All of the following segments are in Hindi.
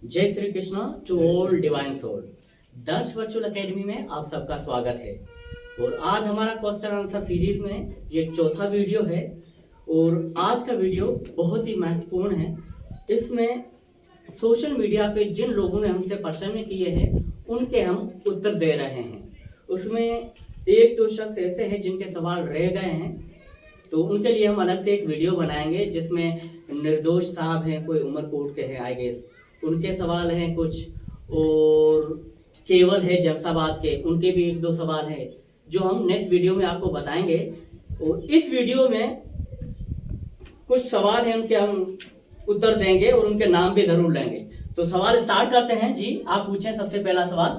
जय Shri Krishna to all divine soul. 10 virtual academy में आप सबका स्वागत है। और आज हमारा क्वेश्चन आंसर सीरीज में ये चौथा वीडियो है और आज का वीडियो बहुत ही महत्वपूर्ण है। इसमें सोशल मीडिया पे जिन लोगों ने हमसे प्रश्न किए हैं उनके हम उत्तर दे रहे हैं। उसमें एक दो शख्स ऐसे हैं जिनके सवाल रह गए हैं, तो उनके लिए हम अलग से एक वीडियो बनाएंगे जिसमें निर्दोष साहब हैं, कोई उमरकोट के हैं आई गेस, उनके सवाल हैं कुछ, और केवल है जैसाबाद के, उनके भी एक दो सवाल हैं जो हम नेक्स्ट वीडियो में आपको बताएंगे। और इस वीडियो में कुछ सवाल हैं उनके हम उत्तर देंगे और उनके नाम भी जरूर लेंगे। तो सवाल स्टार्ट करते हैं जी, आप पूछें सबसे पहला सवाल।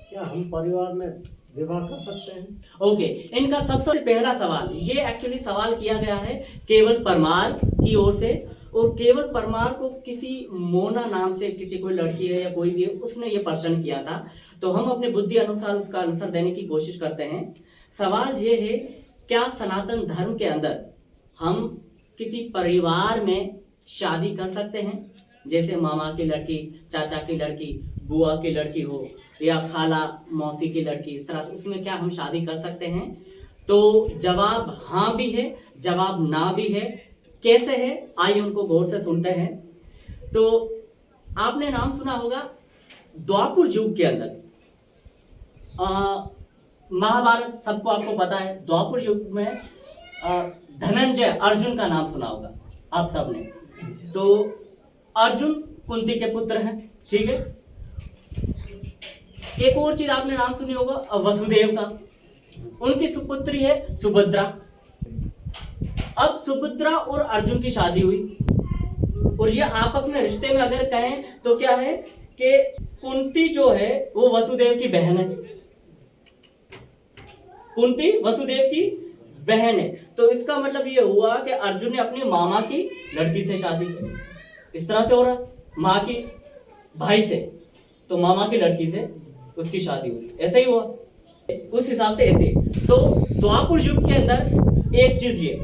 क्या हम परिवार में विवाह कर सकते हैं? ओके, इनका सबसे पहला सवाल, ये एक्चुअली सवाल किया गया है केवल परमार की ओर से, और केवल परमार को किसी मोना नाम से किसी कोई लड़की है या कोई भी है उसने ये प्रश्न किया था, तो हम अपनी बुद्धि अनुसार उसका आंसर देने की कोशिश करते हैं। सवाल ये है, क्या सनातन धर्म के अंदर हम किसी परिवार में शादी कर सकते हैं? जैसे मामा की लड़की, चाचा की लड़की, बुआ की लड़की हो या खाला मौसी की लड़की, इस तरह उसमें क्या हम शादी कर सकते हैं? तो जवाब हाँ भी है, जवाब ना भी है। कैसे है आइए उनको गौर से सुनते हैं। तो आपने नाम सुना होगा द्वापर युग के अंदर, महाभारत सबको आपको पता है, द्वापर युग में धनंजय अर्जुन का नाम सुना होगा आप सबने। तो अर्जुन कुंती के पुत्र हैं, ठीक है। एक और चीज आपने नाम सुनी होगा वसुदेव का, उनकी सुपुत्री है सुभद्रा। अब सुभद्रा और अर्जुन की शादी हुई और ये आपस में रिश्ते में अगर कहें तो क्या है कि कुंती जो है वो वसुदेव की बहन है, कुंती वसुदेव की बहन है। तो इसका मतलब ये हुआ कि अर्जुन ने अपनी मामा की लड़की से शादी की, इस तरह से हो रहा, माँ की भाई से, तो मामा की लड़की से उसकी शादी हुई, ऐसे ही हुआ उस हिसाब से ऐसे। तो द्वापर युग के अंदर एक चीज ये,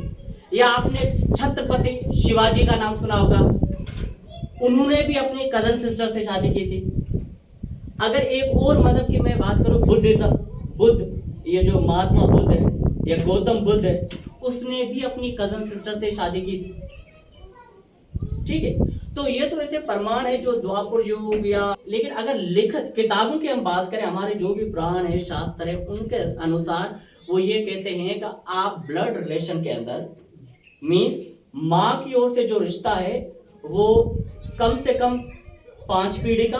या आपने छत्रपति शिवाजी का नाम सुना होगा, उन्होंने भी अपनी कजन सिस्टर से शादी की थी। अगर एक और मजहब की मैं बात करूं, बुद्धिज्म, बुद्ध, ये जो महात्मा बुद्ध है या गौतम बुद्ध है, उसने भी अपनी कजन सिस्टर से शादी की थी, ठीक है। तो ये तो ऐसे प्रमाण है जो द्वापर युग या, लेकिन अगर लिखित किताबों की हम बात करें, हमारे जो भी पुराण है, शास्त्र है, उनके अनुसार वो ये कहते हैं कि आप ब्लड रिलेशन के अंदर मीन्स माँ की ओर से जो रिश्ता है वो कम से कम 5 पीढ़ी का,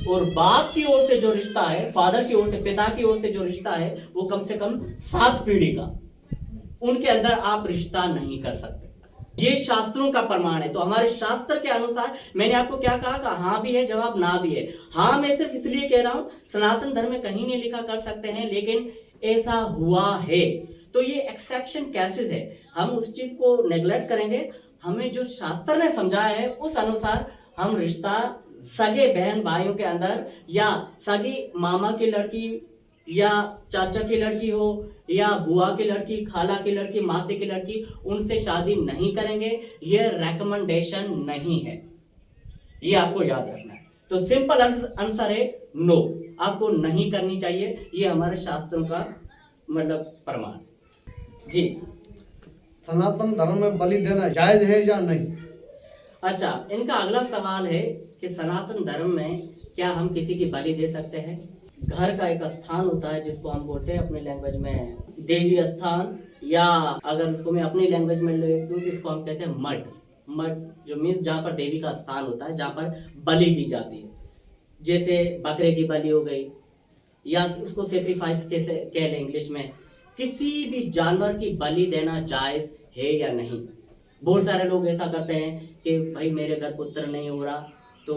और बाप की ओर से जो रिश्ता है, फादर की ओर से, पिता की ओर से जो रिश्ता है वो कम से कम 7 पीढ़ी का, उनके अंदर आप रिश्ता नहीं कर सकते। ये शास्त्रों का प्रमाण है। तो हमारे शास्त्र के अनुसार मैंने आपको क्या कहा कि हाँ भी है, जवाब ना भी है। हाँ मैं सिर्फ इसलिए कह रहा हूं, सनातन धर्म में कहीं नहीं लिखा कर सकते हैं, लेकिन ऐसा हुआ है। तो ये एक्सेप्शन केसेस है, हम उस चीज को नेग्लेक्ट करेंगे। हमें जो शास्त्र ने समझाया है उस अनुसार हम रिश्ता सगे बहन भाइयों के अंदर, या सगी मामा की लड़की या चाचा की लड़की हो या बुआ की लड़की, खाला की लड़की, मासी की लड़की, उनसे शादी नहीं करेंगे। ये रेकमेंडेशन नहीं है, ये आपको याद रखना है। तो सिंपल आंसर है नो, आपको नहीं करनी चाहिए। ये हमारे शास्त्रों का मतलब प्रमाण जी। सनातन धर्म में बलि देना जायज है या नहीं? अच्छा, इनका अगला सवाल है कि सनातन धर्म में क्या हम किसी की बलि दे सकते हैं? घर का एक स्थान होता है जिसको हम बोलते हैं अपनी लैंग्वेज में देवी स्थान, या अगर उसको मैं अपनी लैंग्वेज में ले लूं तो इसको हम कहते हैं मठ। मठ जो मीन्स जहाँ पर देवी का स्थान होता है, जहाँ पर बलि दी जाती है, जैसे बकरे की बलि हो गई, या उसको सेक्रीफाइस कैसे कह लें इंग्लिश में। किसी भी जानवर की बलि देना जायज है या नहीं? बहुत सारे लोग ऐसा करते हैं कि भाई मेरे घर पुत्र नहीं हो रहा तो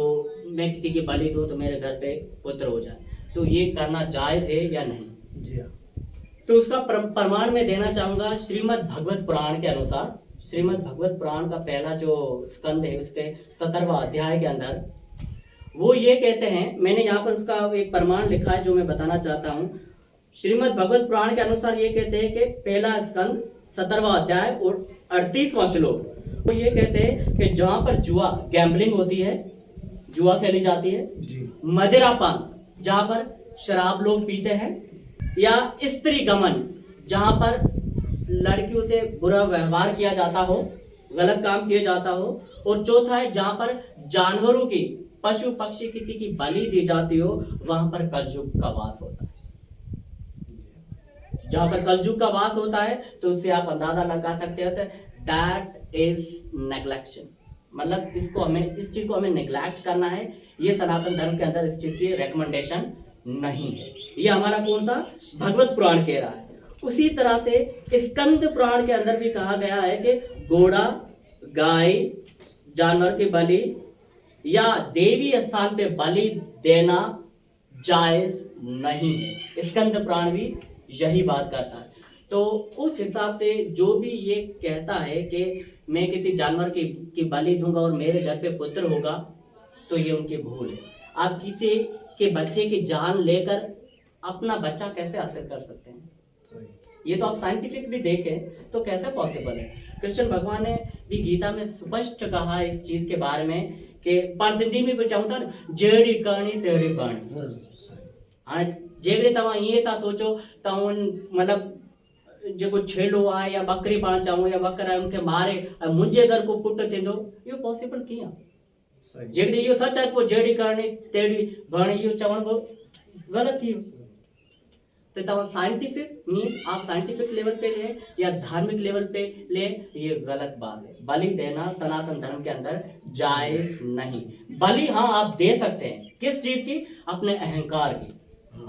मैं किसी की बलि दूं तो मेरे घर पे पुत्र हो जाए, तो ये करना जायज है या नहीं? जी हाँ। तो उसका प्रमाण मैं देना चाहूंगा श्रीमद् भगवत पुराण के अनुसार। श्रीमद् भगवत पुराण का पहला जो स्कंद है उसके 17वां अध्याय के अंदर वो ये कहते हैं, मैंने यहाँ पर उसका एक प्रमाण लिखा है जो मैं बताना चाहता हूँ। श्रीमद् भगवत पुराण के अनुसार ये कहते हैं कि पहला स्कंद 17वां अध्याय और 38वां श्लोक, वो ये कहते हैं कि जहाँ पर जुआ गैम्बलिंग होती है, जुआ खेली जाती है, जी मदिरा पान जहां पर शराब लोग पीते हैं, या स्त्री गमन जहां पर लड़कियों से बुरा व्यवहार किया जाता हो, गलत काम किया जाता हो, और चौथा है जहां पर जानवरों की, पशु पक्षी किसी की बलि दी जाती हो, वहां पर कलयुग का वास होता है। जहां पर कलयुग का वास होता है तो उससे आप अंदाजा लगा सकते हो, दैट इज नेग्लेक्शन, मतलब इसको हमें, इस चीज को हमें नेग्लेक्ट करना है। ये सनातन धर्म के अंदर इस चीज की रिकमेंडेशन नहीं है। ये हमारा कौन सा भगवत पुराण कह रहा है। उसी तरह से स्कंद पुराण के अंदर भी कहा गया है कि घोड़ा, गाय, जानवर की बलि या देवी स्थान पे बलि देना जायज नहीं है। स्कंद पुराण भी यही बात करता है। तो उस हिसाब से जो भी ये कहता है कि मैं किसी जानवर की बलि दूंगा और मेरे घर पे पुत्र होगा, तो ये उनकी भूल है। आप किसी के बच्चे की जान लेकर अपना बच्चा कैसे हासिल कर सकते हैं? ये तो आप साइंटिफिक भी देखें तो कैसे पॉसिबल है। कृष्ण भगवान ने भी गीता में स्पष्ट कहा इस चीज के बारे में कि पारसिंधी में बचाऊं था, जेड़ी करनी तेड़ी बाणी। हाँ, जेगड़े तवा ये था सोचो तवन, मतलब जेको छेलो आए या बकरी पाण चाहूं या बकरा है उनके मारे और मुंहिंजे घर को पुट थींदो, इहो पॉसिबल कीअं? जेकॾहिं इहो सच आहे पोइ जेड़ी करणी तेड़ी भरणी इहो चवण को गलत थी। तो तव्हां साइंटिफिक मीन्स आप साइंटिफिक लेवल पे ले या धार्मिक लेवल पे ले, ये गलत बात है। बलि देना सनातन धर्म के अंदर जायज नहीं। बलि हाँ आप दे सकते हैं, किस चीज की? अपने अहंकार की,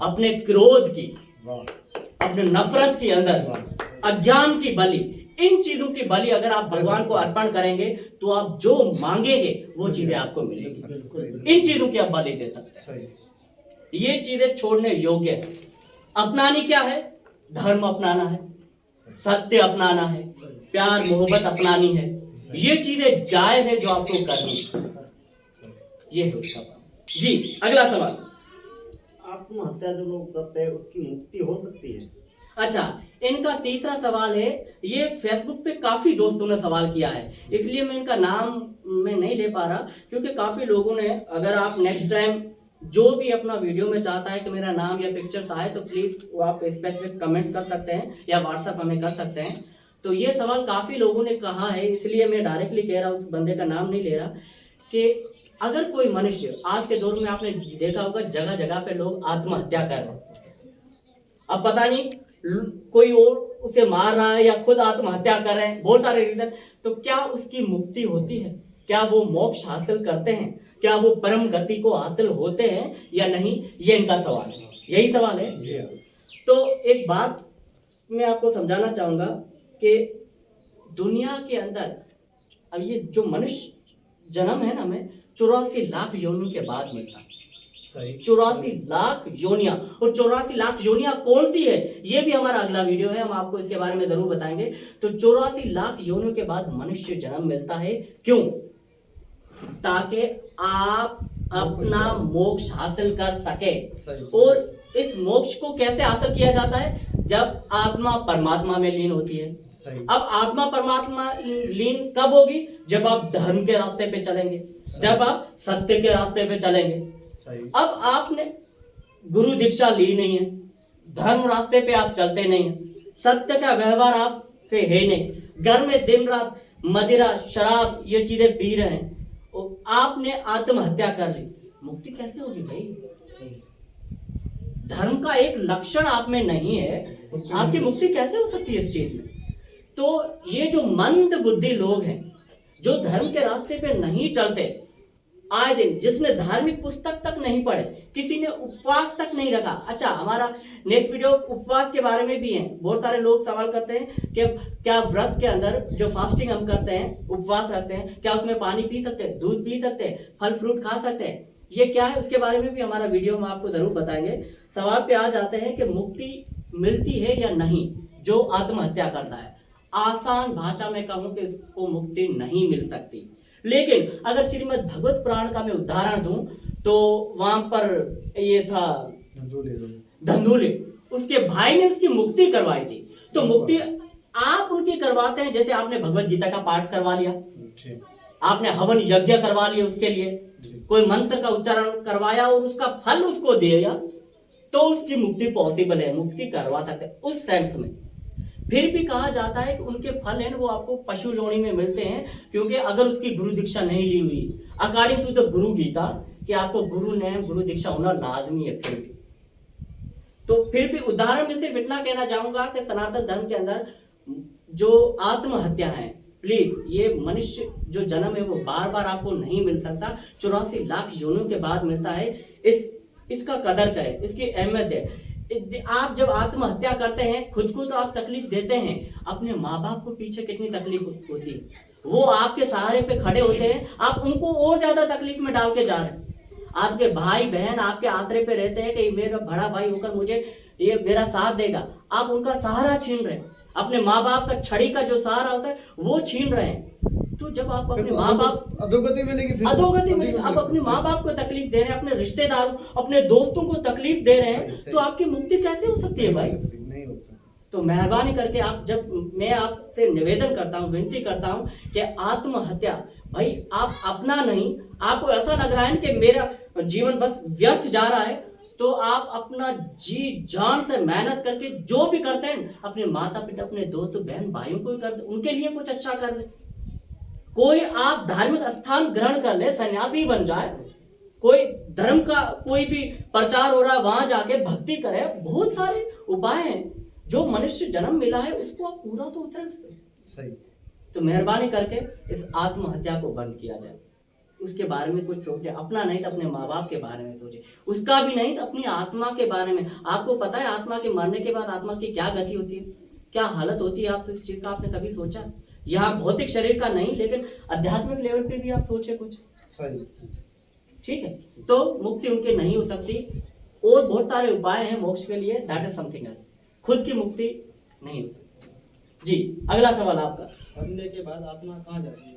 अपने क्रोध की, अपने नफरत की, अंदर अज्ञान की बलि। इन चीजों की बलि अगर आप भगवान को अर्पण करेंगे तो आप जो मांगेंगे वो चीजें आपको मिलेंगी। इन चीजों की आप बलि दे सकते हैं। ये चीजें छोड़ने योग्य है। अपनानी क्या है? धर्म अपनाना है, सत्य अपनाना है, प्यार मोहब्बत अपनानी है। ये चीजें जायज है जो आपको करनी है। ये है उसका सवाल। जी अगला सवाल। आत्महत्या जो लोग करते हैं उसकी मुक्ति हो सकती है? अच्छा, इनका तीसरा सवाल है। ये फेसबुक पे काफी दोस्तों ने सवाल किया है, इसलिए मैं इनका नाम मैं नहीं ले पा रहा, क्योंकि काफी लोगों ने, अगर आप नेक्स्ट टाइम जो भी अपना वीडियो में चाहता है कि मेरा नाम या पिक्चर्स आए तो प्लीज वो आप स्पेसिफिक कमेंट्स कर सकते हैं या व्हाट्सएप हमें कर सकते हैं। तो ये सवाल काफी लोगों ने कहा है, इसलिए मैं डायरेक्टली कह रहा हूँ, उस बंदे का नाम नहीं ले रहा, कि अगर कोई मनुष्य, आज के दौर में आपने देखा होगा जगह जगह पे लोग आत्महत्या कर रहे हैं। अब पता नहीं कोई और उसे मार रहा है या खुद आत्महत्या कर रहे हैं, बहुत सारे रीजन। तो क्या उसकी मुक्ति होती है? क्या वो मोक्ष हासिल करते हैं? क्या वो परम गति को हासिल होते हैं या नहीं? ये इनका सवाल है, यही सवाल है। तो एक बात मैं आपको समझाना चाहूंगा कि दुनिया के अंदर अब ये जो मनुष्य जन्म है ना, हमें 84 लाख योनियों के बाद मिलता है। 84 लाख योनियां, और 84 लाख योनियां कौन सी है ये भी हमारा अगला वीडियो है, हम आपको इसके बारे में जरूर बताएंगे। तो 84 लाख योनियों के बाद मनुष्य जन्म मिलता है। क्यों? ताकि आप अपना मोक्ष हासिल कर सके। और इस मोक्ष को कैसे हासिल किया जाता है? जब आत्मा परमात्मा में लीन होती है। अब आत्मा परमात्मा लीन कब होगी? जब आप धर्म के रास्ते पे चलेंगे, जब आप सत्य के रास्ते पे चलेंगे। अब आपने गुरु दीक्षा ली नहीं है, धर्म रास्ते पे आप चलते नहीं हैं, सत्य का व्यवहार आपसे है नहीं, घर में दिन रात मदिरा शराब ये चीजें पी रहे हैं, और आपने आत्महत्या कर ली, मुक्ति कैसे होगी भाई? धर्म का एक लक्षण आप में नहीं है, आपकी मुक्ति कैसे हो सकती है इस चीज में? तो ये जो मंद बुद्धि लोग हैं, जो धर्म के रास्ते पे नहीं चलते, आए दिन जिसने धार्मिक पुस्तक तक नहीं पढ़े, किसी ने उपवास तक नहीं रखा। अच्छा, हमारा नेक्स्ट वीडियो उपवास के बारे में भी है। बहुत सारे लोग सवाल करते हैं कि क्या व्रत के अंदर जो फास्टिंग हम करते हैं, उपवास रखते हैं, क्या उसमें पानी पी सकते हैं, दूध पी सकते हैं, फल फ्रूट खा सकते हैं? ये क्या है, उसके बारे में भी हमारा वीडियो में आपको जरूर बताएंगे। सवाल पे आ जाते हैं कि मुक्ति मिलती है या नहीं जो आत्महत्या करता है। आसान भाषा में कहूं कि इसको मुक्ति नहीं मिल सकती। लेकिन अगर श्रीमद् भगवत पुराण का मैं उदाहरण दूं तो वहां पर ये था धंधुली, उसके भाई ने उसकी मुक्ति करवाई थी। तो मुक्ति आप उनकी करवाते हैं जैसे आपने भगवत गीता का पाठ करवा लिया, आपने हवन यज्ञ करवा लिया उसके लिए, कोई मंत्र का उच्चारण करवाया और उसका फल उसको दिया, तो उसकी मुक्ति पॉसिबल है, मुक्ति करवा सकते हैं उस सेंस में। फिर भी कहा जाता है कि उनके फल हैं वो आपको पशु योनि में मिलते हैं, क्योंकि अगर उसकी गुरु दीक्षा नहीं ली हुई अकॉर्डिंग टू द गुरु गीता कि आपको गुरु दीक्षा होना लाजमी है। फिर भी उदाहरण में सिर्फ इतना कहना चाहूंगा कि सनातन धर्म के अंदर जो आत्महत्या है, प्लीज ये मनुष्य जो जन्म है वो बार बार आपको नहीं मिल सकता, 84 लाख योनियों के बाद मिलता है। इसका कदर करें, इसकी अहमियत है। आप जब आत्महत्या करते हैं खुद को तो आप तकलीफ देते हैं, अपने माँ बाप को पीछे कितनी तकलीफ होती है, वो आपके सहारे पे खड़े होते हैं, आप उनको और ज्यादा तकलीफ में डाल के जा रहे हैं। आपके भाई बहन आपके आसरे पे रहते हैं कि मेरा बड़ा भाई होकर मुझे ये मेरा साथ देगा, आप उनका सहारा छीन रहे हैं, अपने माँ बाप का छड़ी का जो सहारा होता है वो छीन रहे हैं। तो जब आप अपने माँ बाप अधोगति मिलेगी, अधोगति मिलेगी, आप अपने माँ बाप को तकलीफ दे रहे हैं, अपने रिश्तेदारों अपने दोस्तों को तकलीफ दे रहे हैं, तो आपकी मुक्ति कैसे हो सकती है भाई? नहीं हो सकती। तो मेहरबानी करके आप, जब मैं आपसे निवेदन करता हूँ, विनती करता हूँ कि आत्महत्या भाई आप अपना नहीं, आपको ऐसा लग रहा है कि मेरा जीवन बस व्यर्थ जा रहा है, तो आप अपना जी जान से मेहनत करके जो भी करते हैं अपने माता पिता अपने दोस्त बहन भाइयों को भी करते, उनके लिए कुछ अच्छा कर ले। कोई आप धार्मिक स्थान ग्रहण कर ले, सन्यासी बन जाए, कोई धर्म का कोई भी प्रचार हो रहा है वहां जाके भक्ति करे, बहुत सारे उपाय हैं। जो मनुष्य जन्म मिला है उसको आप पूरा तो उतरण सही। तो मेहरबानी करके इस आत्महत्या को बंद किया जाए, उसके बारे में कुछ सोचे, अपना नहीं तो अपने माँ बाप के बारे में सोचे, उसका भी नहीं तो अपनी आत्मा के बारे में। आपको पता है आत्मा के मरने के बाद आत्मा की क्या गति होती है, क्या हालत होती है? आप इस चीज का आपने कभी सोचा? यहाँ भौतिक शरीर का नहीं, लेकिन आध्यात्मिक लेवल पे भी आप सोचे कुछ? सही, ठीक है। तो मुक्ति उनके नहीं हो सकती, और बहुत सारे उपाय हैं मोक्ष के लिए, दैट इज समथिंग एल्स। खुद की मुक्ति नहीं हो सकती। जी अगला सवाल आपका, मरने के बाद आत्मा कहाँ जाती है?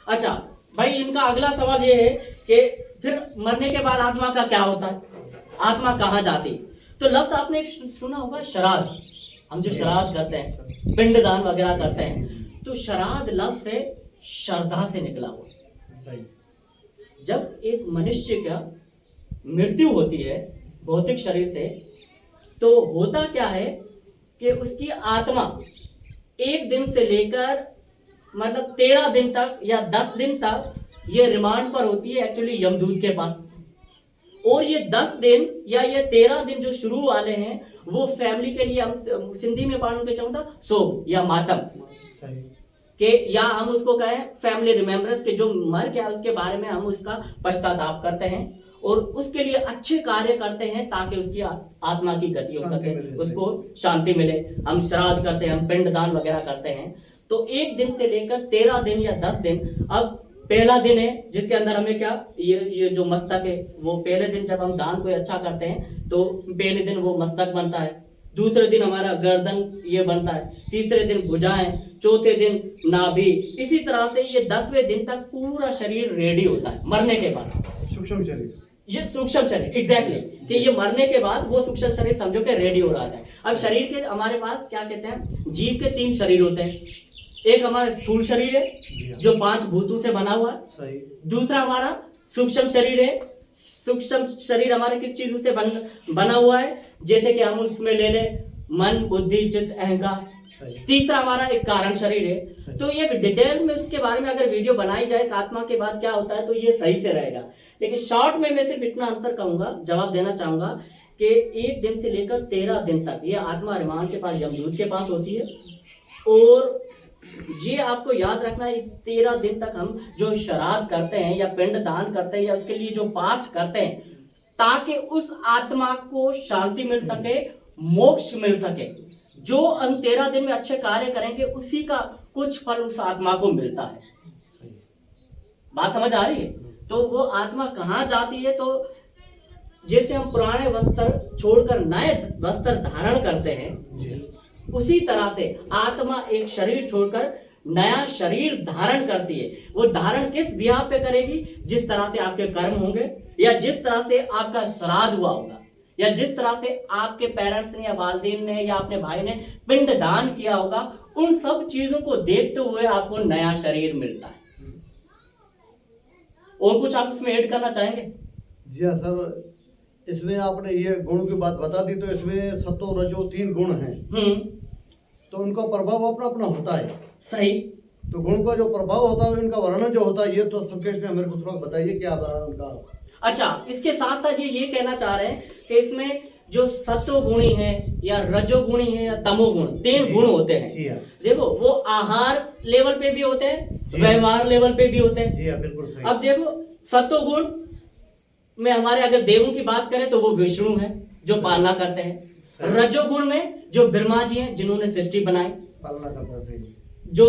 अच्छा भाई, इनका अगला सवाल ये है कि फिर मरने के बाद आत्मा का क्या होता है, आत्मा कहाँ जाती? तो लफ्ज आपने एक सुना होगा श्राद्ध, हम जो श्राद्ध करते हैं, पिंडदान वगैरह करते हैं, तो श्राद्ध लफ्ज से श्रद्धा से निकला हुआ। सही। जब एक मनुष्य का मृत्यु होती है भौतिक शरीर से, तो होता क्या है कि उसकी आत्मा एक दिन से लेकर मतलब 13 दिन तक या 10 दिन तक ये रिमांड पर होती है एक्चुअली यमदूत के पास। और ये 10 दिन या ये 13 दिन जो शुरू वाले हैं वो फैमिली के लिए, हम सिंधी में पाणु के चौथा सोग या मातम के, या हम उसको कहें फैमिली रिमेम्बरेंस के, जो मर गया उसके बारे में हम उसका पश्चाताप करते हैं और उसके लिए अच्छे कार्य करते हैं ताकि उसकी आत्मा की गति हो सके, उसको शांति मिले। हम श्राद्ध करते हैं, हम पिंडदान वगैरह करते हैं। तो एक दिन से लेकर 13 दिन या 10 दिन, अब पहला दिन है जिसके अंदर हमें क्या, ये जो मस्तक है, वो पहले दिन जब हम दान कोई अच्छा करते हैं तो पहले दिन वो मस्तक बनता है, दूसरे दिन हमारा गर्दन ये बनता है, तीसरे दिन भुजाएं, चौथे दिन नाभि, इसी तरह से ये 10वें दिन तक पूरा शरीर रेडी होता है मरने के बाद। सूक्ष्म शरीर, ये सूक्ष्म शरीर एग्जैक्टली, कि ये मरने के बाद वो सूक्ष्म शरीर समझो कि रेडी हो रहा है। अब शरीर के हमारे पास क्या कहते हैं, जीव के 3 शरीर होते हैं। एक हमारा स्थूल शरीर है जो 5 भूतों से बना हुआ है, दूसरा हमारा सूक्ष्म शरीर है। सूक्ष्म शरीर हमारे किस चीजों से बना हुआ है, जैसे कि हम उसमें ले ले मन बुद्धि चित्त अहंकार। तीसरा हमारा एक कारण शरीर है। तो एक डिटेल में उसके बारे में अगर वीडियो बनाई जाए कि आत्मा के बाद क्या होता है तो ये सही से रहेगा, लेकिन शॉर्ट में मैं सिर्फ इतना आंसर कहूंगा, जवाब देना चाहूंगा कि एक दिन से लेकर 13 दिन तक ये आत्मा रिमांड के पास, यमदूत के पास होती है। और ये आपको याद रखना है, इस 13 दिन तक हम जो श्राद्ध करते हैं या पिंड दान करते हैं या उसके लिए जो पाठ करते हैं, ताकि उस आत्मा को शांति मिल सके, मोक्ष मिल सके। जो हम 13 दिन में अच्छे कार्य करेंगे उसी का कुछ फल उस आत्मा को मिलता है। बात समझ आ रही है? तो वो आत्मा कहाँ जाती है, तो जैसे हम पुराने वस्त्र छोड़कर नए वस्त्र धारण करते हैं, उसी तरह से आत्मा एक शरीर छोड़कर नया शरीर धारण करती है। वो धारण किस बिहार पे करेगी, जिस तरह से आपके कर्म होंगे, या जिस तरह से आपका श्राद्ध हुआ होगा, या जिस तरह से आपके पेरेंट्स ने या वालिदैन ने या अपने भाई ने पिंड दान किया होगा, उन सब चीजों को देखते हुए आपको नया शरीर मिलता है। और कुछ आप इसमें ऐड करना चाहेंगे? जी हाँ सर, इसमें आपने ये गुणों की बात बता दी, तो इसमें सतो रजो 3 गुण हैं, तो उनका प्रभाव अपना अपना होता है। सही। तो गुण का जो प्रभाव होता है, इनका वर्णन जो होता है, ये तो संकेत में मेरे को थोड़ा बताइए क्या उनका। अच्छा, इसके साथ साथ ये कहना चाह रहे हैं कि इसमें जो सत्वगुणी है या रजोगुणी है या तमोगुण 3 गुण होते हैं। जी हाँ। देखो वो आहार लेवल पे भी होते हैं, जी। व्यवहार लेवल पे भी होते हैं। जी हाँ, बिल्कुल सही। अब देखो सत्वगुण में हमारे अगर देवों की बात करें तो वो विष्णु है जो पालना करते हैं। रजोगुण में जो ब्रह्मा जी हैं जिन्होंने सृष्टि बनाई, पालना करता है, सही। जो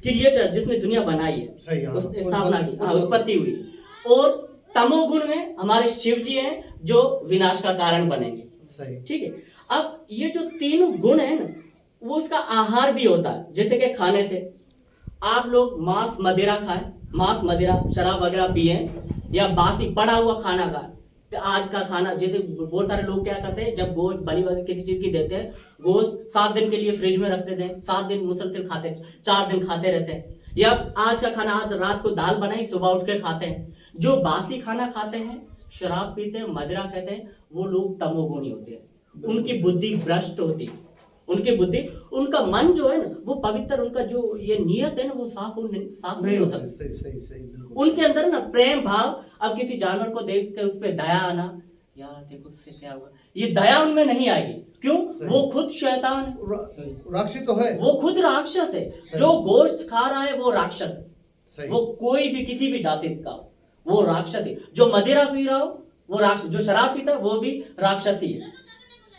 क्रिएटर जिसने दुनिया बनाई है, सही, हाँ। स्थापना की, उत्पत्ति हुई। और तमोगुण में हमारे शिव जी हैं जो विनाश का कारण बनेंगे। सही। ठीक है। अब ये जो 3 गुण है ना, वो उसका आहार भी होता है। जैसे कि खाने से आप लोग मांस मदिरा खाएं, मांस मदिरा शराब वगैरह पिए, या बासी पड़ा हुआ खाना खाएं। तो आज का खाना, जैसे बहुत सारे लोग क्या करते हैं, जब गोश्त बलि वगैरह किसी चीज की देते हैं, गोश्त 7 दिन के लिए फ्रिज में रख देते हैं, 7 दिन मुसलसल खाते हैं, 4 दिन खाते रहते हैं। या आज का खाना, आज रात को दाल बनाई, सुबह उठ के खाते हैं। जो बासी खाना खाते हैं, शराब पीते हैं, मदिरा कहते हैं, वो लोग तमोगुणी होते हैं। उनकी बुद्धि भ्रष्ट होती है, उनकी बुद्धि, उनका मन जो है ना वो पवित्र, उनका जो ये नियत है ना वो साफ नहीं हो सकती। सही सही सही, बिल्कुल। उनके अंदर ना प्रेम भाव, अब किसी जानवर को देख कर उस पर दया आना, यार देखो उससे क्या हुआ, ये दया उनमें नहीं आएगी। क्यों? वो खुद शैतान है, राक्षसी तो है, वो खुद राक्षस है। जो गोश्त खा रहा है वो राक्षस है। सही। वो कोई भी किसी भी जाति का हो, वो राक्षस है। जो मदिरा पी रहा हो वो राक्षस, जो शराब पीता है वो भी राक्षसी है।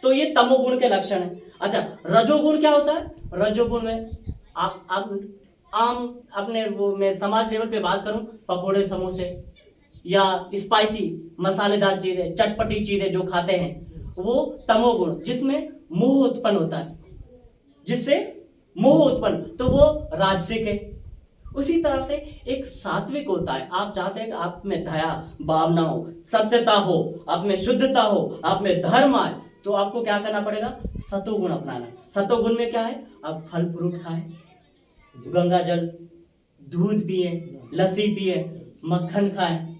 तो ये तमोगुण के लक्षण है। अच्छा, रजोगुण क्या होता है? रजोगुण में आप आम अपने वो, मैं समाज लेवल पे बात करूं, पकोड़े समोसे या स्पाइसी मसालेदार चीजें, चटपटी चीजें जो खाते हैं, वो तमोगुण, जिसमें मोह उत्पन्न होता है, जिससे मोह उत्पन्न, तो वो राजसिक है। उसी तरह से एक सात्विक होता है। आप चाहते हैं कि आप में दया भावना हो, सत्यता हो, आप में शुद्धता हो, आप में धर्म आए, तो आपको क्या करना पड़ेगा? सतोगुण अपनाना। सतोगुण में क्या है? आप फल फ्रूट खाएं, गंगा जल, दूध पिए, लस्सी पिए, मक्खन खाएं।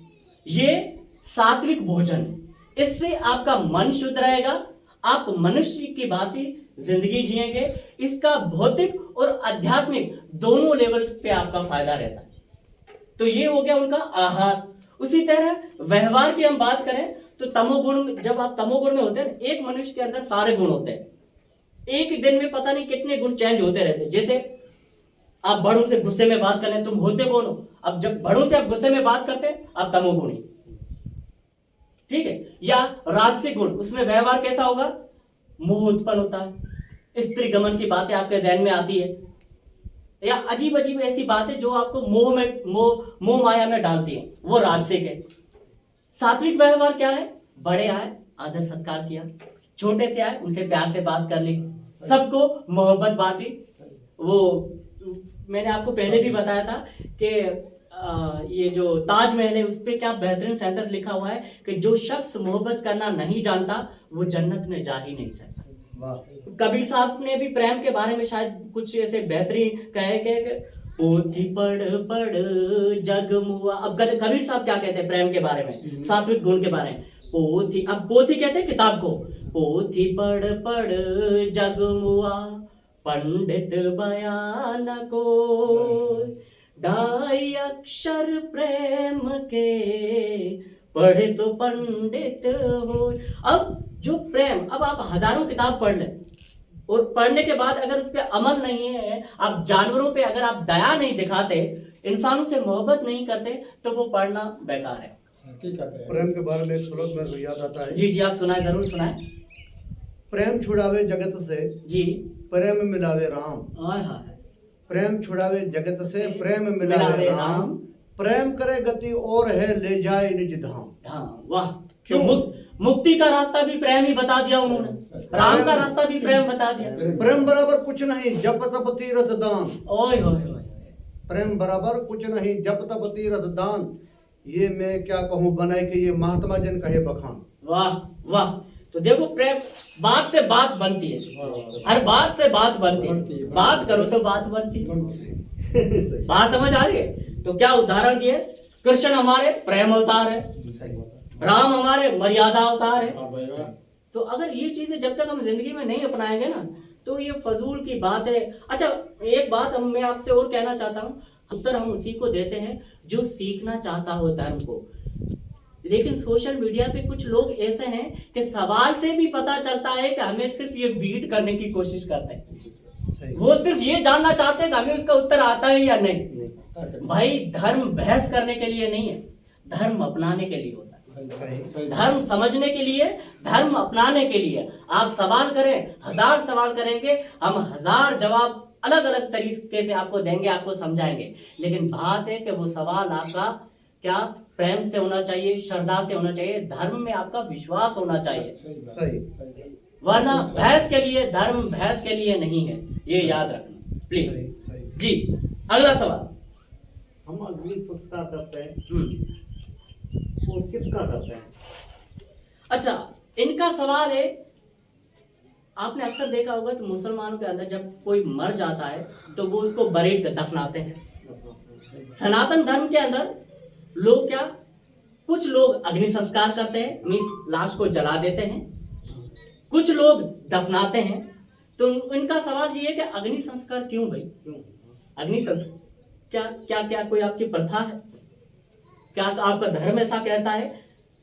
ये सात्विक भोजन, इससे आपका मन शुद्ध रहेगा, आप मनुष्य की भांति जिंदगी जिएंगे। इसका भौतिक और आध्यात्मिक दोनों लेवल पे आपका फायदा रहता है। तो ये हो गया उनका आहार। उसी तरह व्यवहार की हम बात करें तो तमोगुण, जब आप तमोगुण में होते हैं, एक मनुष्य के अंदर सारे गुण होते हैं। एक ही दिन में पता नहीं कितने गुण चेंज होते रहते हैं। जैसे आप बड़ों से गुस्से में बात कर रहे हैं, तुम होते कौन हो? अब जब बड़ों से आप गुस्से में बात करते हैं, आप तमोगुणी, ठीक है। या राजसिक गुण, उसमें व्यवहार कैसा होगा? मोह उत्पन्न होता है, स्त्री गमन की बातें आपके ध्यान में आती है, या अजीब अजीब ऐसी बातें जो आपको मोह माया में डालती हैं, वो राजसिक है। सात्विक व्यवहार क्या है? बड़े आए आदर सत्कार किया, छोटे से आए उनसे प्यार से बात कर ली, सबको मोहब्बत बांटी। वो मैंने आपको पहले भी बताया था कि ये जो ताजमहल है उस पे क्या बेहतरीन सेंटेंस लिखा हुआ है कि जो शख्स मोहब्बत करना नहीं जानता वो जन्नत में जा ही नहीं सकता। कबीर साहब ने भी प्रेम के बारे में शायद कुछ ऐसे बेहतरीन कहे कि पोथी पढ़ पढ़ जग मुआ। अब कबीर साहब क्या कहते हैं प्रेम के बारे में, सात्विक गुण के बारे में? पोथी, अब पोथी कहते हैं किताब को, पोथी पढ़ पढ़ जग मुआ, पंडित बयान को, ढाई अक्षर प्रेम के, पढ़े तो पंडित हो। अब जो प्रेम, अब आप हजारों किताब पढ़ लें और पढ़ने के बाद अगर उस पर अमल नहीं है, आप जानवरों पे अगर आप दया नहीं दिखाते, इंसानों से मोहब्बत नहीं करते, तो वो पढ़ना बेकार है। प्रेम के बारे में एक श्लोक मेरे को याद आता है। जी जी, आप सुनाए, जरूर सुनाए। प्रेम छुड़ावे जगत से, जी प्रेम मिलावे राम। हाय हाय। प्रेम छुड़ावे जगत से, प्रेम मिलावे राम, प्रेम करे गति और है ले जाए निज धाम। हाँ, वाह। क्यों? मुक्ति का रास्ता भी प्रेम ही बता दिया उन्होंने, राम का रास्ता भी प्रेम बता दिया। प्रेम बराबर कुछ नहीं जप तप तीरथ दान। ओए होए होए। प्रेम बराबर कुछ नहीं जप तप तीरथ दान, ये मैं क्या कहूँ बनाए कि ये महात्मा जन कहे बखान। वाह वाह। तो देखो प्रेम, बात से बात बनती है, हर बात से बात बनती है, बात करो तो बात बनती है। बात समझ आ रही है? तो क्या उदाहरण दिए? कृष्ण हमारे प्रेम अवतार है, सही राम हमारे मर्यादा अवतार है। तो अगर ये चीजें जब तक हम जिंदगी में नहीं अपनाएंगे ना, तो ये फजूल की बात है। अच्छा, एक बात मैं आपसे और कहना चाहता हूँ, उत्तर हम उसी को देते हैं जो सीखना चाहता हो धर्म को। लेकिन सोशल मीडिया पे कुछ लोग ऐसे हैं कि सवाल से भी पता चलता है कि हमें सिर्फ ये बीट करने की कोशिश करते हैं। सही वो सिर्फ ये जानना चाहते हैं कि हमें उसका उत्तर आता है या नहीं। भाई, धर्म बहस करने के लिए नहीं है, धर्म अपनाने के लिए होता है। सही धर्म समझने के लिए, धर्म अपनाने के लिए। आप सवाल करें, 1000 सवाल करेंगे, हम 1000 जवाब अलग अलग तरीके से आपको देंगे, आपको समझाएंगे। लेकिन बात है कि वो सवाल आपका क्या प्रेम से होना चाहिए, श्रद्धा से होना चाहिए, धर्म में आपका विश्वास होना चाहिए। सही वरना बहस के लिए, धर्म बहस के लिए नहीं है, ये याद रखना प्लीज। सही जी, अगला सवाल। हम अग्नि संस्कार करते हैं, हम्म, वो किसका करते हैं? अच्छा, इनका सवाल है, आपने अक्सर देखा होगा तो मुसलमानों के अंदर जब कोई मर जाता है तो वो उसको बरीड कर दफनाते हैं। सनातन धर्म के अंदर लोग क्या, कुछ लोग अग्नि संस्कार करते हैं, मीन्स लाश को जला देते हैं, कुछ लोग दफनाते हैं। तो इनका सवाल ये है कि अग्नि संस्कार क्यों भाई? अग्नि संस्कार क्या क्या क्या कोई आपकी प्रथा है? क्या आपका धर्म ऐसा कहता है?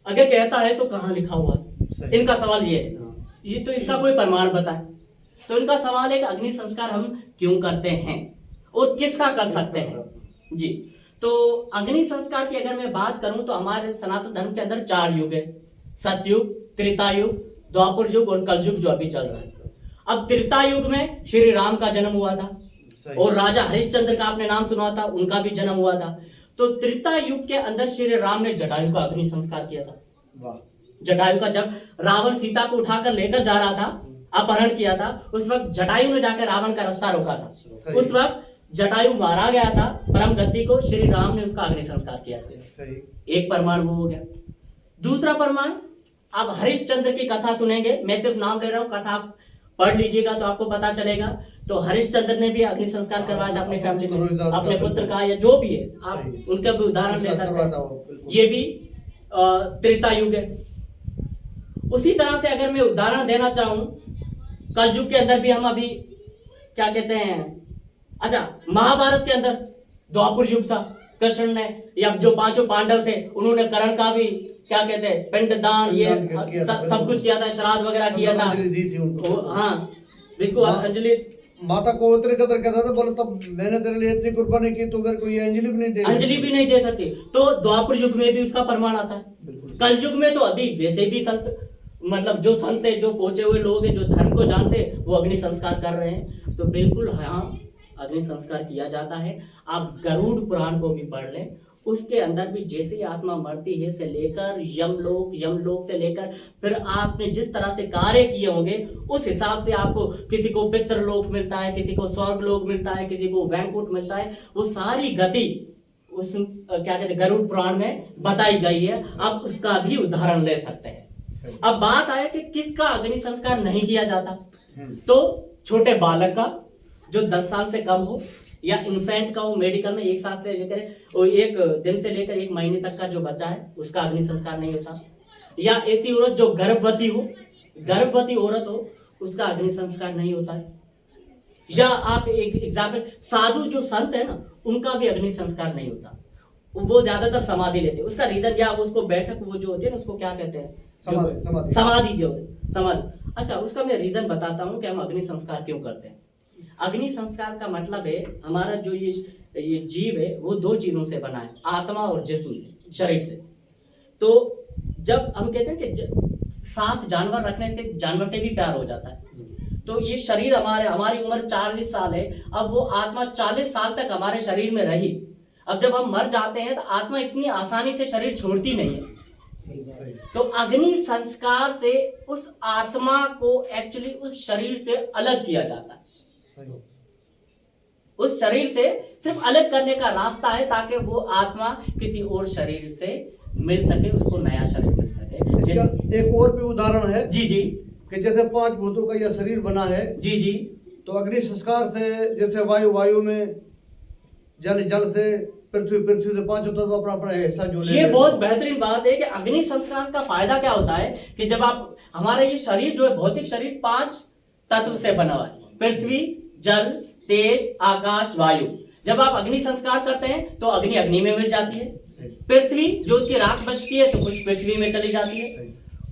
अगर कहता है तो कहाँ लिखा हुआ है? सही। इनका सवाल ये है। ये तो इसका कोई प्रमाण बताए। तो इनका सवाल है कि अग्नि संस्कार हम क्यों करते हैं और किसका कर सकते हैं? जी, तो अग्नि संस्कार की अगर मैं बात करूं तो हमारे सनातन धर्म के अंदर 4 युग है, सतयुग, त्रेता युग, द्वापर युग और कलयुग जो अभी चल रहा है। अब त्रेता युग में श्री राम का जन्म हुआ था सही। और राजा हरिश्चंद्र का आपने नाम सुना था, उनका भी जन्म हुआ था। तो त्रेता युग के अंदर श्री राम ने जटायु का अग्नि संस्कार किया था। वाह। जटायु का, जब रावण सीता को उठाकर लेकर जा रहा था, अपहरण किया था, उस वक्त जटायु ने जाकर रावण का रास्ता रोका था। सही। उस वक्त जटायु मारा गया था, परम गति को श्री राम ने उसका अग्नि संस्कार किया था। सही। एक प्रमाण वो हो गया। दूसरा प्रमाण, आप हरिश्चंद्र की कथा सुनेंगे, मैं सिर्फ नाम ले रहा हूँ, कथा आप पढ़ लीजिएगा तो आपको पता चलेगा। तो हरिश्चंद्र ने भी अग्नि संस्कार करवाया था अपने फैमिली में, अपने पुत्र का या जो भी है, आप उनका भी उदाहरण ले सकते हैं। ये भी त्रेता युग है। उसी तरह से अगर मैं उदाहरण देना चाहूं, कलयुग के अंदर भी हम अभी क्या कहते हैं, अच्छा, महाभारत के अंदर द्वापर युग था। कृष्ण ने या जो 5 पांडव थे उन्होंने कर्ण का भी क्या कहते हैं पिंडदान, ये सब कुछ किया था, श्राद्ध वगैरह किया था। दी थी उनको। हाँ, बिल्कुल अंजलि। माता को उतरे कदर कहता था, बोले तब मैंने तेरे लिए इतनी कुर्बानी की, तो मेरे को ये अंजलि भी नहीं दे, अंजलि भी नहीं दे सकती। तो द्वापर युग में भी उसका प्रमाण आता है। कल युग में तो अभी वैसे भी संत, मतलब जो संत है, जो पहुंचे हुए लोग हैं, जो धर्म को जानते हैं, वो अग्नि संस्कार कर रहे हैं। तो बिल्कुल हाँ, अग्नि संस्कार किया जाता है। आप गरुड़ पुराण को भी पढ़ लें, उसके अंदर भी जैसे ही आत्मा मरती है से लेकर यमलोक से लेकर फिर आपने जिस तरह से कार्य किए होंगे उस हिसाब से आपको, किसी को पितृलोक मिलता है, किसी को स्वर्ग लोक मिलता है, किसी को वैकुंठ मिलता है। वो सारी गति उस क्या कहते हैं गरुड़ पुराण में बताई गई है। आप उसका भी उदाहरण ले सकते हैं। अब बात आए कि किसका अग्नि संस्कार नहीं किया जाता, तो छोटे बालक का जो 10 साल से कम हो, या इन्फेंट का हो, मेडिकल में 1 साल से लेकर और 1 दिन से लेकर 1 महीने तक का जो बच्चा है उसका अग्नि संस्कार नहीं होता। या ऐसी औरत जो गर्भवती हो, गर्भवती औरत हो, उसका अग्नि संस्कार नहीं होता है। या आप एक एग्जाम्पल, साधु जो संत है ना, उनका भी अग्नि संस्कार नहीं होता। वो ज्यादातर समाधि लेते हैं। उसका रीजन, या उसको बैठक वो जो होती है ना, उसको क्या कहते हैं, समाधि जो समाधि। अच्छा, उसका मैं रीजन बताता हूँ कि हम अग्नि संस्कार क्यों करते हैं। अग्नि संस्कार का मतलब है, हमारा जो ये जीव है वो 2 चीजों से बना है, आत्मा और जिस्म से, शरीर से। तो जब हम कहते हैं कि साथ जानवर रखने से जानवर से भी प्यार हो जाता है, तो ये शरीर हमारी उम्र 40 साल है। अब वो आत्मा 40 साल तक हमारे शरीर में रही। अब जब हम मर जाते हैं तो आत्मा इतनी आसानी से शरीर छोड़ती नहीं है। तो अग्नि संस्कार से उस आत्मा को एक्चुअली उस शरीर से अलग किया जाता है। उस शरीर से सिर्फ अलग करने का रास्ता है, ताकि वो आत्मा किसी और शरीर से मिल सके, उसको नया शरीर मिल सके। एक और भी उदाहरण है जी जी, कि जैसे 5 भूतों का यह शरीर बना है। जी जी, तो अग्नि संस्कार से जैसे वायु में, जल से, पृथ्वी से पांचों तत्व अपना अपना हिस्सा जो ले ये लेते बहुत हैं। बेहतरीन बात है कि अग्नि संस्कार का फायदा क्या होता है कि जब आप हमारा ये शरीर जो है भौतिक शरीर 5 तत्व से बना हुआ है, पृथ्वी, जल, तेज, आकाश, वायु। जब आप अग्नि संस्कार करते हैं तो अग्नि अग्नि में मिल जाती है, पृथ्वी जो उसकी राख बचती है तो कुछ पृथ्वी में चली जाती है,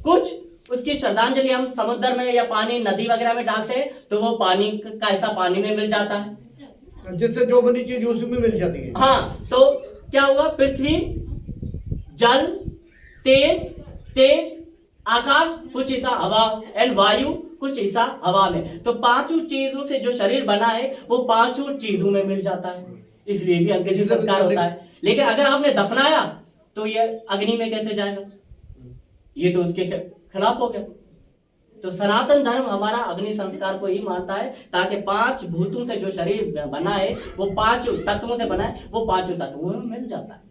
कुछ उसकी श्रद्धांजलि हम समुद्र में या पानी नदी वगैरह में डालते हैं तो वो पानी का हिस्सा पानी में मिल जाता है, जिससे जो बनी चीज उसी में मिल जाती है। हाँ, तो क्या होगा, पृथ्वी, जल, तेज, आकाश, कुछ हिस्सा हवा, एंड वायु, कुछ हिस्सा हवा में। तो 5 चीजों से जो शरीर बना है वो 5 चीजों में मिल जाता है, इसलिए भी अग्नि संस्कार होता है। लेकिन अगर आपने दफनाया तो ये अग्नि में कैसे जाएगा, ये तो उसके खिलाफ हो गया। तो सनातन धर्म हमारा अग्नि संस्कार को ही मानता है ताकि 5 भूतों से जो शरीर बना है वो 5 तत्वों से बना है, वो 5 तत्वों में मिल जाता है,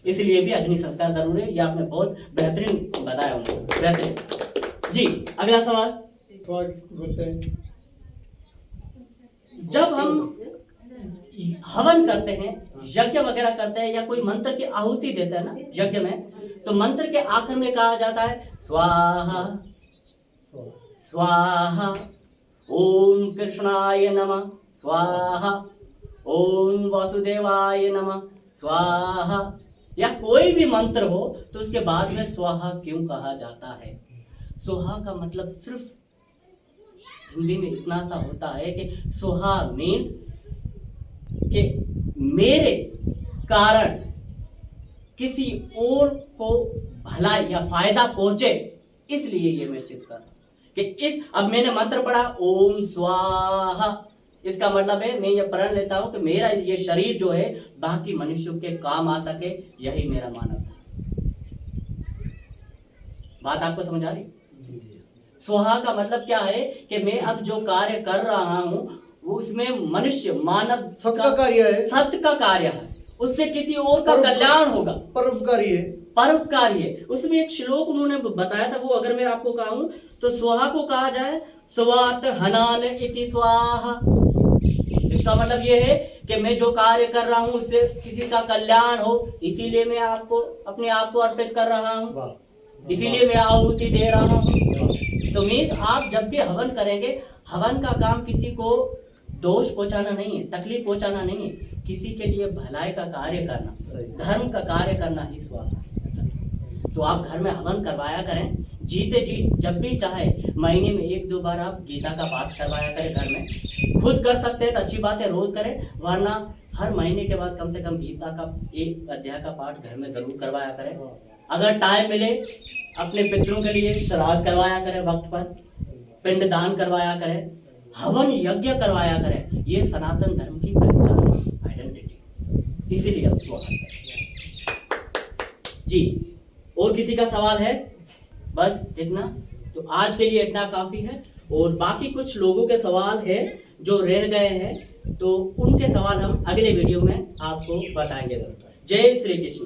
इसलिए भी अग्नि संस्कार जरूरी है। ये आपने बहुत बेहतरीन बताया उनको, बेहतरीन। जी, अगला सवाल। जब हम हवन करते हैं, यज्ञ वगैरह करते हैं या कोई मंत्र की आहुति देते हैं ना यज्ञ में, तो मंत्र के आखिर में कहा जाता है स्वाहा स्वाहा, ओम कृष्णाय नमः स्वाहा, ओम वासुदेवाय नमः स्वाहा, या कोई भी मंत्र हो तो उसके बाद में स्वाहा क्यों कहा जाता है? स्वाहा का मतलब सिर्फ हिंदी में इतना सा होता है कि स्वाहा मीन्स कि मेरे कारण किसी और को भलाई या फायदा पहुंचे, इसलिए ये मैं चीज कर रहा हूं कि इस अब मैंने मंत्र पढ़ा ओम स्वाहा, इसका मतलब है मैं ये प्रण लेता हूं कि मेरा ये शरीर जो है बाकी मनुष्यों के काम आ सके, यही मेरा मानव है। बात आपको समझ आ रही? स्वाहा का मतलब क्या है कि मैं अब जो कार्य कर रहा हूं वो उसमें मनुष्य मानव सत्य का कार्य है, सत्य का कार्य है, उससे किसी और का कल्याण होगा, परोपकारी है, परोपकारी है। उसमें एक श्लोक उन्होंने बताया था, वो अगर मैं आपको कहूं तो स्वाहा को कहा जाए स्वात हनान इति स्वाहा। इसका मतलब ये है कि मैं जो कार्य कर रहा हूं उससे किसी का कल्याण हो, इसीलिए मैं आपको अपने आप को अर्पित कर रहा हूं, इसीलिए मैं आहुति दे रहा हूं। तो मीन्स आप जब भी हवन करेंगे, हवन का काम किसी को दोष पहुंचाना नहीं है, तकलीफ पहुंचाना नहीं है, किसी के लिए भलाई का कार्य करना, धर्म का कार्य करना ही स्वाहा है। तो आप घर में हवन करवाया करें, जीते जी जब भी चाहे महीने में 1-2 बार आप गीता का पाठ करवाया करें घर में। खुद कर सकते हैं तो अच्छी बात है, रोज करें, वरना हर महीने के बाद कम से कम गीता का 1 अध्याय का पाठ घर में जरूर करवाया करें। अगर टाइम मिले अपने पितरों के लिए श्राद्ध करवाया करें, वक्त पर पिंड दान करवाया करें, हवन यज्ञ करवाया करें। ये सनातन धर्म की पहचान है, आइडेंटिटी, इसीलिए हम स्वाहा जी। और किसी का सवाल है? बस इतना, तो आज के लिए इतना काफी है। और बाकी कुछ लोगों के सवाल है जो रह गए हैं, तो उनके सवाल हम अगले वीडियो में आपको बताएंगे। जय श्री कृष्ण।